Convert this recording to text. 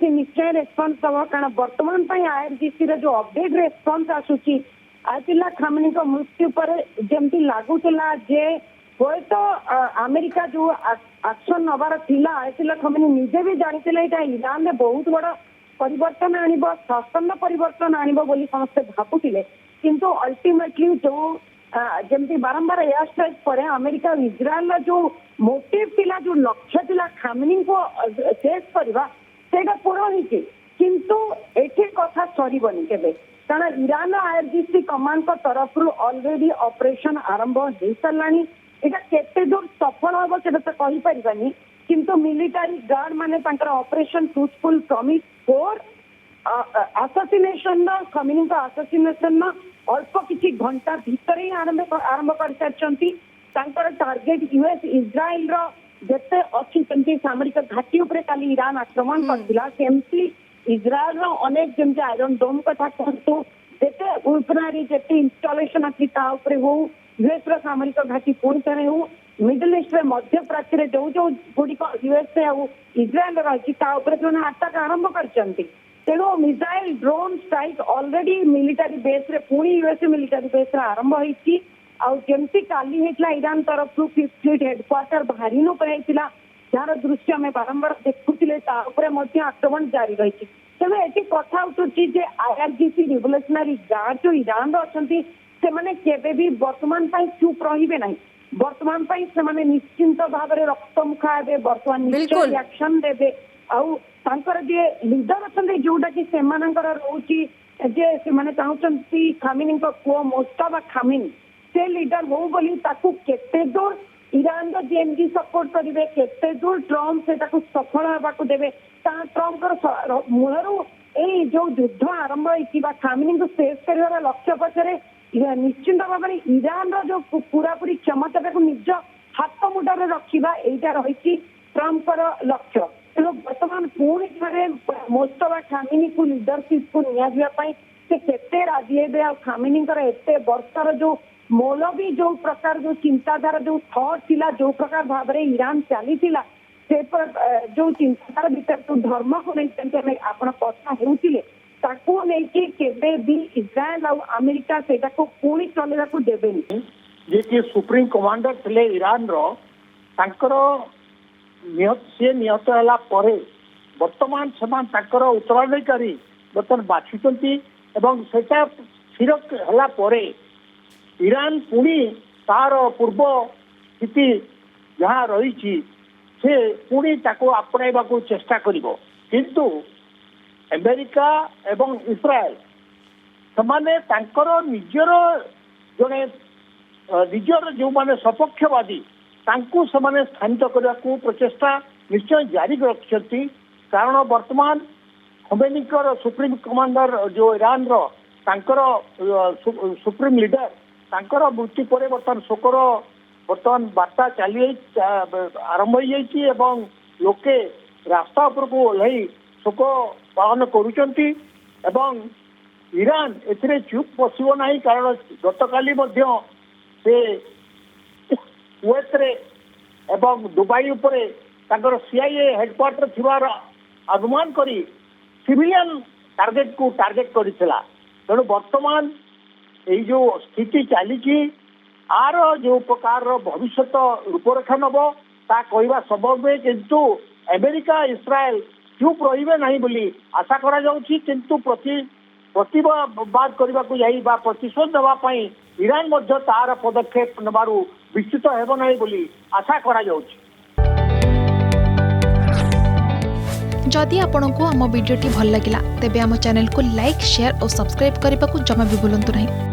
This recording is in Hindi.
आईआरजीसी निश्चय रेस्पॉन्स दब कारण बर्तमान आईआरजीसी रो जो अपडेट रेस्पॉन्स आसुची आयतुल्ला खामेनी को मृत्यु पर जमती लागुला जे हे तो अमेरिका जो एक्शन नबार थिला आयतुल्ला खामेनी निजे भी जानिथिले एटा ईरान में बहुत बड़ परिवर्तन आनिबो शासन परिवर्तन आनिबो बोली समस्त भाबुथिले किंतु अल्टीमेटली जो जमती बारंबार एयर स्ट्राइक पर अमेरिका और इज्राएल जो मोटिव थिला जो लक्ष्य थिला खामेनी को शेष करवा सेटा पूरा होइछि किंतु एठी कथा सरीबनी केबे कारण ईरान आईआरजीसी कमांड को तरफ ऑलरेडी ऑपरेशन आरंभ हो सारानी एटा केते दूर सफल हम से तो कहि परिबानी किंतु मिलिटरी गार्ड माने तांकर operation fruitful promise for assassination Khamenei का असोसिनेशन अल्प किसी घंटा भीतर ही आरंभ कर सारी टार्गेट यूएस इज्राएल जिते अच्छी सामरिक घाटी उपर काली ईरान आक्रमण करथिला सेमती इज्राएल अनेक जमी आयरन डोम कथा कहतु जिते उल्पनारी जिते इनस्टॉलेशन अच्छी हो यूएस सामरिक घाटी पुणी थे हो मिडल ईस्ट मध्य प्राच्य में जो जो गुड़िक यूएस इज्राएल रही अटैक आरंभ कर तेणु missile drone strike already military base रे पुणी यूएस मिलिटरी बेस रे आरंभ होती आमती काली होता ईरान तरफ फिफ्थ फ्लीट हेडक्वार्टर बाहरीन पर होता जार दृश्य आम बारंबार देखुले आक्रमण जारी रही तेणु ये कथा उठुची जे आईआरजीसी रिवोल्यूशनरी गार्ड जो ईरान अच्छा से भी वर्तमान चुप रही ना वर्तमान से निश्चिंत भाव में रक्त मुखा हे बर्तमान निश्चय रिएक्शन देवे आउ जे लीडर अच्छा जोटा कि रोची जे से चाहती खामिनी पुओ मोस्ताफा खामिनी से लीडर हो बोली केते दूर ईरान जेएमजी सपोर्ट करेंगे केते दूर ट्रम्प से सफल होगा देवे ट्रम्प मूलरू ए जो युद्ध आरंभ होती खामिनी को शेष कर लक्ष्य पछरे निश्चिंत भाव में ईरान जो पूरा पूरी क्षमता को निज हाथ मुठार रखा यहाँ रही ट्रम्प लक्ष्य तेणु बर्तमान पुणी थे मोस्तफा खामिनी को लीडरशिप को नियापाई से केते राजी हे खामिनी एते वर्षर जो मौलवी जो प्रकार जो चिंताधारा जो थॉट थिला जो प्रकार भाव में ईरान चली से जो चिंताधारा भीतर जो धर्म को नहीं आप कथा होते भी इज्राएल और अमेरिका से पुणी चलने को देवेनि जी सुप्रीम कमांडर थे ईरान सी निहत है बर्तमान से उत्तराधिकारी बर्तमान बाछुंट स्थिर है ईरान पुणी तार पूर्व स्थिति जहाँ रही से पुणी आपणाइबा चेष्टा करिबो किंतु अमेरिका एवं इस्राएल समाने तांकर निजर जड़े निजर जो माने सपक्षवादी तांकु समाने स्थानित करने को प्रचेष्टा निश्चय जारी रखिछंती कारण वर्तमान खमेनीकर सुप्रीम कमांडर जो ईरान रो तांकर सुप्रीम लीडर तांकर मृत्यु पर बर्तमान शोकर बर्तमान वार्ता चली आरंभ हो लोके रास्ता उपर को ओह्लई शोक पालन करुचंती एवं ईरान एथिरे चुप बसिबो नाही कारण गतकाली मध्य से कुवैत रे एवं दुबई उपरे तांकर सीआईए हेडक्वार्टर थिबार अनुमान करी सिविलियन टार्गेट को टार्गेट करितला तेणु वर्तमान यही जो स्थिति चली आर जो प्रकार भविष्य रूपरेखा नब ता कहवा संभव है किंतु अमेरिका इस्राएल चुप रहिबे नहीं बोली आशा करा जाउछि किंतु प्रतिवाद करने को जाई बा प्रतिशोध देवा पई ईरान मध्य तार पदक्षेप नबारु विस्तृत हेबो नहीं बोली आशा करा जाउछि। जदि आपंक आम भिडी भल लगा तेब आम चैनल को लाइक शेयर और सब्सक्राइब करने को जमा भी भूलु नहीं।